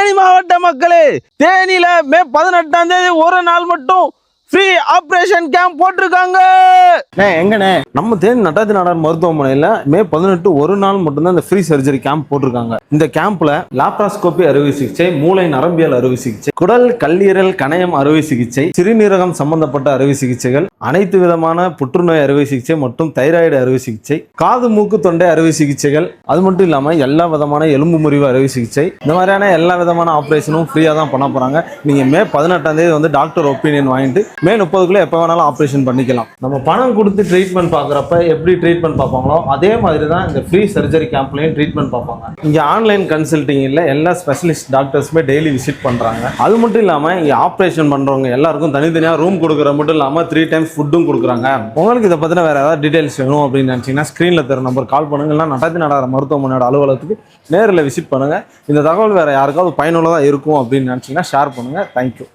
தேனி மாவட்ட மக்களே, தேனியில மே 18ஆம் தேதி ஒரு நாள் மட்டும் ஃப்ரீ ஆபரேஷன் கேம்ப் போட்டிருக்காங்க. எங்கண்ணே? நம்ம தேனி நட்டாத்தி நாடார் மருத்துவமனையில மே 18 ஒரு நாள் மட்டும்தான் இந்த ஃப்ரீ சர்ஜரி கேம்ப் போட்டிருக்காங்க. இந்த கேம்ப்ல லாப்ராஸ்கோபி அறுவை சிகிச்சை, மூளை நரம்பியல் அறுவை சிகிச்சை, குடல் கல்லீரல் கணையம் அறுவை சிகிச்சை, சிறுநீரகம் சம்பந்தப்பட்ட அறுவை சிகிச்சைகள், அனைத்து விதமான புற்றுநோய் அறுவை சிகிச்சை மற்றும் தைராய்டு அறுவை சிகிச்சை, காது மூக்கு தொண்டை அறுவை சிகிச்சைகள், அது மட்டும் இல்லாம எல்லா விதமான எலும்பு முறிவு அறுவை சிகிச்சை, இந்த மாதிரியான எல்லா விதமான ஆபரேஷனும் ஃப்ரீயா தான் பண்ண போறாங்க. நீங்க மே 18ஆம் தேதி வந்து டாக்டர் ஒப்பீனியன் வாங்கிட்டு மே 30க்குள்ள எப்போ வேணாலும் ஆப்ரேஷன் பண்ணிக்கலாம். நம்ம பணம் கொடுத்து ட்ரீட்மெண்ட் பார்க்குறப்ப எப்படி ட்ரீட்மெண்ட் பார்ப்பாங்களோ அதே மாதிரி தான் இந்த ஃப்ரீ சர்ஜரி கேம்ப்லையும் ட்ரீட்மெண்ட் பார்ப்பாங்க. இங்கே ஆன்லைன் கன்சல்டிங் இல்லை, எல்லா ஸ்பெஷலிஸ்ட் டாக்டர்ஸுமே டெய்லி விசிட் பண்ணுறாங்க. அது மட்டும் இல்லாமல் இங்கே ஆப்ரேஷன் பண்ணுறவங்க எல்லாருக்கும் தனித்தனியாக ரூம் கொடுக்குற மட்டும் இல்லாமல் 3 times ஃபுட்டும் கொடுக்குறாங்க. உங்களுக்கு இதை பற்றின வேறு ஏதாவது டீட்டெயில்ஸ் வேணும் அப்படின்னு நினச்சிங்கன்னா ஸ்க்ரீனில் தர நம்பர் கால் பண்ணுங்க. இல்லைனா நட்டாத்தி நாடார் மருத்துவமனையோட அலுவலகத்துக்கு நேரில் விசிட் பண்ணுங்கள். இந்த தகவல் வேறு யாருக்காவது பயனுள்ளதாக இருக்கும் அப்படின்னு நினச்சிங்கன்னா ஷேர் பண்ணுங்கள். தேங்க்யூ.